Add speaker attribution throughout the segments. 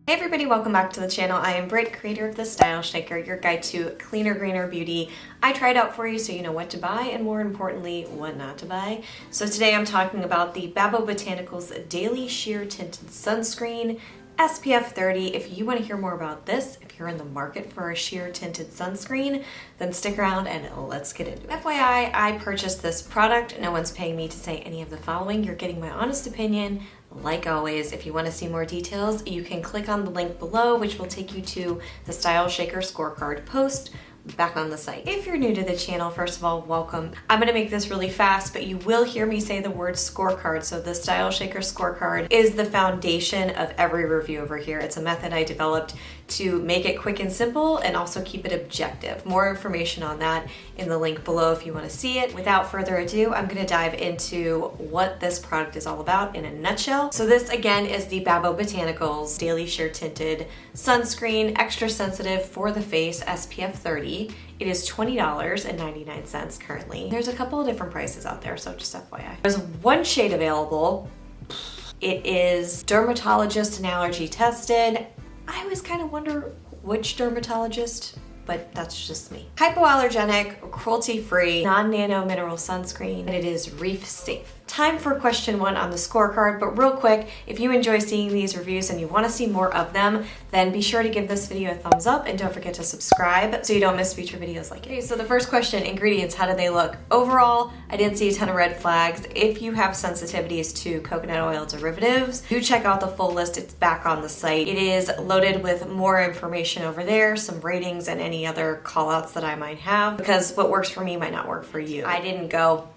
Speaker 1: Hey everybody, welcome back to the channel. I am Britt, creator of the StyleShaker, your guide to cleaner, greener beauty. I try it out for you so you know what to buy and more importantly, what not to buy. So today I'm talking about the BABO Botanicals Daily Sheer Tinted Sunscreen, SPF 30. If you want to hear more about this, if you're in the market for a sheer tinted sunscreen, then stick around and let's get into it. FYI, I purchased this product. No one's paying me to say any of the following. You're getting my honest opinion. Like always, if you want to see more details, you can click on the link below, which will take you to the StyleShaker Scorecard post back on the site. If you're new to the channel, first of all, welcome. I'm gonna make this really fast, but you will hear me say the word scorecard. So the StyleShaker Scorecard is the foundation of every review over here. It's a method I developed to make it quick and simple and also keep it objective. More information on that in the link below if you want to see it. Without further ado, I'm going to dive into what this product is all about in a nutshell. So this again is the BABO Botanicals Daily Sheer Tinted Sunscreen, extra sensitive for the face, SPF 30. It is $20.99 currently. There's a couple of different prices out there, so just FYI. There's one shade available. It is dermatologist and allergy tested. I always kind of wonder which dermatologist, but that's just me. Hypoallergenic, cruelty-free, non-nano mineral sunscreen, and it is reef safe. Time for question one on the scorecard, but real quick, if you enjoy seeing these reviews and you want to see more of them, then be sure to give this video a thumbs up and don't forget to subscribe so you don't miss future videos like it. Okay, so the first question, ingredients, how do they look? Overall, I didn't see a ton of red flags. If you have sensitivities to coconut oil derivatives, do check out the full list. It's back on the site. It is loaded with more information over there, some ratings and any other call outs that I might have, because what works for me might not work for you. I didn't go,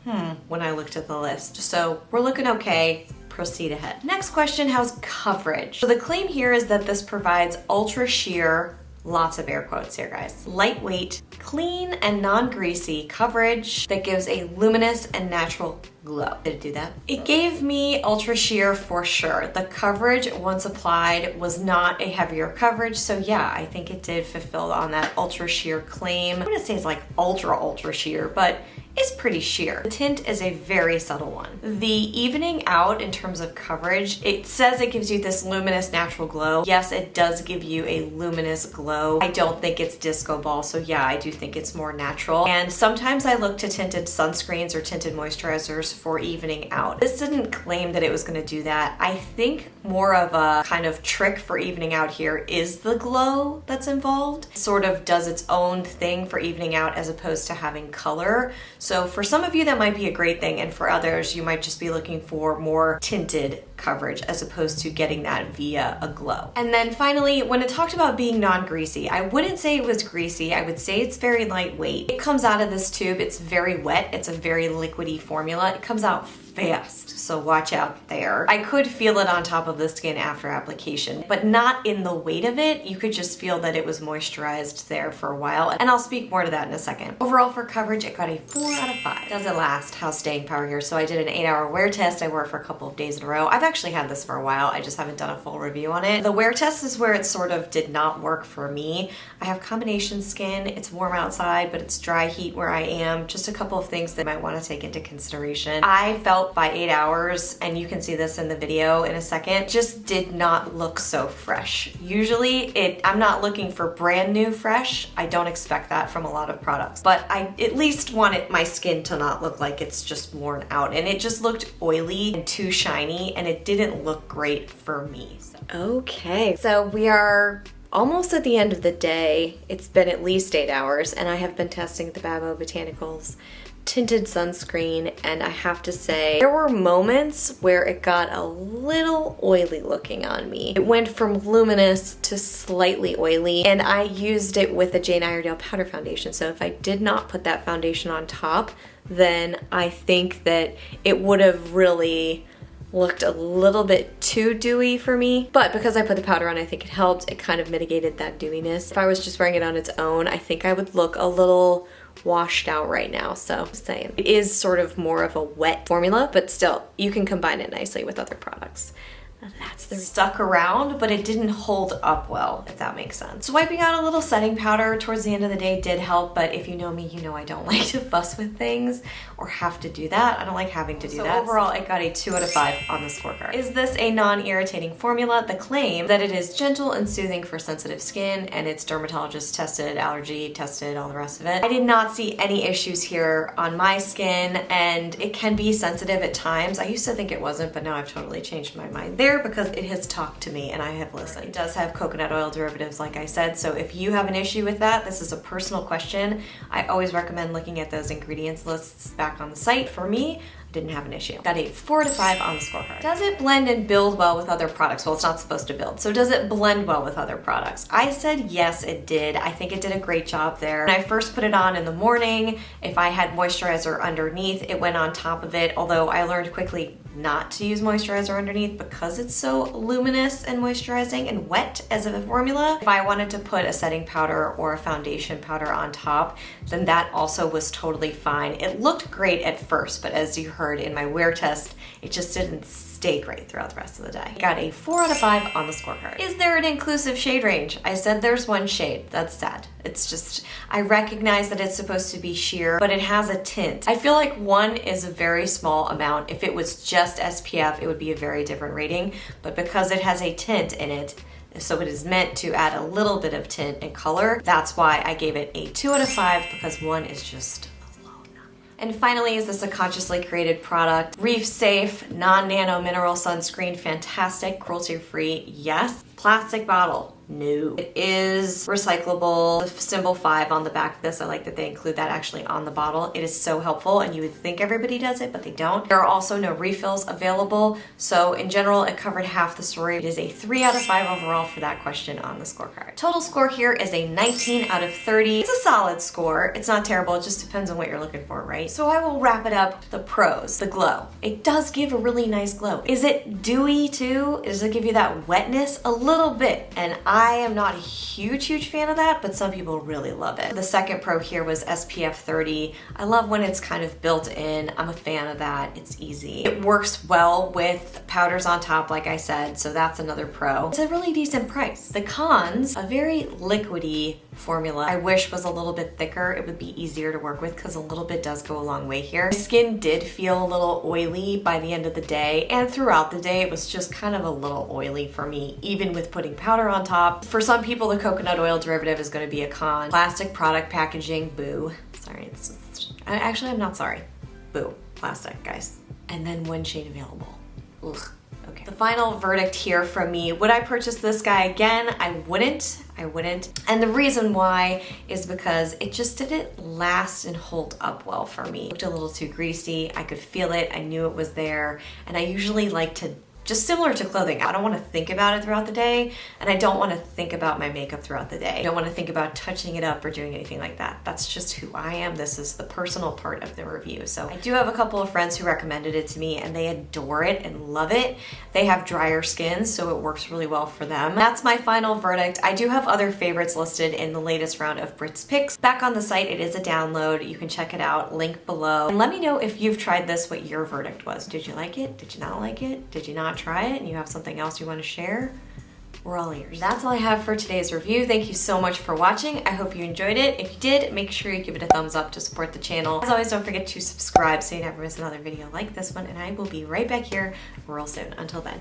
Speaker 1: when I looked at the list. So we're looking okay. Proceed ahead. Next question, how's coverage? So the claim here is that this provides ultra sheer, lots of air quotes here guys, lightweight, clean and non-greasy coverage that gives a luminous and natural glow. Did it do that? It gave me ultra sheer for sure. The coverage once applied was not a heavier coverage, so yeah, I think it did fulfill on that ultra sheer claim. I wouldn't say it's like ultra sheer, but it's pretty sheer. The tint is a very subtle one. The evening out in terms of coverage, it says it gives you this luminous natural glow. Yes, it does give you a luminous glow. I don't think it's disco ball, so yeah, I do think it's more natural. And sometimes I look to tinted sunscreens or tinted moisturizers for evening out. This didn't claim that it was gonna do that. I think more of a kind of trick for evening out here is the glow that's involved. It sort of does its own thing for evening out as opposed to having color. So for some of you that might be a great thing, and for others you might just be looking for more tinted coverage as opposed to getting that via a glow. And then finally, when it talked about being non-greasy, I wouldn't say it was greasy. I would say it's very lightweight. It comes out of this tube, it's very wet. It's a very liquidy formula. It comes out fast, so watch out there. I could feel it on top of the skin after application, but not in the weight of it. You could just feel that it was moisturized there for a while, and I'll speak more to that in a second. Overall for coverage, it got a 4 out of 5. Does it last? How's staying power here? So I did an 8-hour wear test. I wore it for a couple of days in a row. I've actually had this for a while. I just haven't done a full review on it. The wear test is where it sort of did not work for me. I have combination skin. It's warm outside, but it's dry heat where I am. Just a couple of things that I might want to take into consideration. I felt by 8 hours, and you can see this in the video in a second, just did not look so fresh. Usually I'm not looking for brand new fresh. I don't expect that from a lot of products, but I at least wanted my skin to not look like it's just worn out, and it just looked oily and too shiny, and it didn't look great for me. Okay, so we are almost at the end of the day. It's been at least 8 hours, and I have been testing the BABO Botanicals tinted sunscreen, and I have to say there were moments where it got a little oily looking on me. It went from luminous to slightly oily, and I used it with a Jane Iredale powder foundation, so if I did not put that foundation on top, then I think that it would have really looked a little bit too dewy for me, but because I put the powder on, I think it helped. It kind of mitigated that dewiness. If I was just wearing it on its own, I think I would look a little washed out right now, so just saying. It is sort of more of a wet formula, but still, you can combine it nicely with other products. stuck around, but it didn't hold up well, if that makes sense. So wiping out a little setting powder towards the end of the day did help, but if you know me, you know I don't like to fuss with things or have to do that. I don't like having to do that. Overall, I got a 2 out of 5 on the scorecard. Is this a non-irritating formula? The claim that it is gentle and soothing for sensitive skin, and it's dermatologist tested, allergy tested, all the rest of it. I did not see any issues here on my skin, and it can be sensitive at times. I used to think it wasn't, but now I've totally changed my mind there because it has talked to me and I have listened. It does have coconut oil derivatives, like I said, so if you have an issue with that, this is a personal question. I always recommend looking at those ingredients lists back on the site. For me, I didn't have an issue. Got a 4 out of 5 on the scorecard. Does it blend and build well with other products? Well, it's not supposed to build. So does it blend well with other products? I said yes, it did. I think it did a great job there. When I first put it on in the morning, if I had moisturizer underneath, it went on top of it, although I learned quickly not to use moisturizer underneath because it's so luminous and moisturizing and wet as a formula. If I wanted to put a setting powder or a foundation powder on top, then that also was totally fine. It looked great at first, but as you heard in my wear test, it just didn't stay great throughout the rest of the day. Got a 4 out of 5 on the scorecard. Is there an inclusive shade range? I said there's one shade. That's sad. It's just, I recognize that it's supposed to be sheer, but it has a tint. I feel like 1 is a very small amount. If it was just SPF, it would be a very different rating, but because it has a tint in it, so it is meant to add a little bit of tint and color, that's why I gave it a 2 out of 5, because 1 is just. And finally, is this a consciously created product? Reef safe, non-nano mineral sunscreen, fantastic, cruelty-free, yes. Plastic bottle, no. It is recyclable. The symbol 5 on the back of this, I like that they include that actually on the bottle. It is so helpful, and you would think everybody does it, but they don't. There are also no refills available, so in general, it covered half the story. It is a 3 out of 5 overall for that question on the scorecard. Total score here is a 19 out of 30. It's a solid score. It's not terrible, it just depends on what you're looking for, right? So I will wrap it up. The pros, the glow. It does give a really nice glow. Is it dewy too? Does it give you that wetness? A little bit, and I am not a huge fan of that, but some people really love it. The second pro here was SPF 30. I love when it's kind of built in. I'm a fan of that. It's easy. It works well with powders on top, like I said, so that's another pro. It's a really decent price. The cons, a very liquidy formula. I wish was a little bit thicker. It would be easier to work with because a little bit does go a long way here. My skin did feel a little oily by the end of the day, and throughout the day it was just kind of a little oily for me, even with putting powder on top. For some people, the coconut oil derivative is going to be a con. Plastic product packaging, boo. Sorry, actually I'm not sorry. Boo, plastic, guys. And then 1 shade available. Ugh. Okay. The final verdict here from me, would I purchase this guy again? I wouldn't. And the reason why is because it just didn't last and hold up well for me. It looked a little too greasy. I could feel it. I knew it was there. And I usually like to, just similar to clothing, I don't want to think about it throughout the day, and I don't want to think about my makeup throughout the day. I don't want to think about touching it up or doing anything like that. That's just who I am. This is the personal part of the review. So I do have a couple of friends who recommended it to me, and they adore it and love it. They have drier skin, so it works really well for them. That's my final verdict. I do have other favorites listed in the latest round of Britt's picks. Back on the site, it is a download. You can check it out, link below. And let me know if you've tried this, what your verdict was. Did you like it? Did you not like it? Did you not try it and you have something else you want to share? We're all ears. That's all I have for today's review. Thank you so much for watching. I hope you enjoyed it. If you did, make sure you give it a thumbs up to support the channel. As always, don't forget to subscribe so you never miss another video like this one, and I will be right back here real soon. Until then.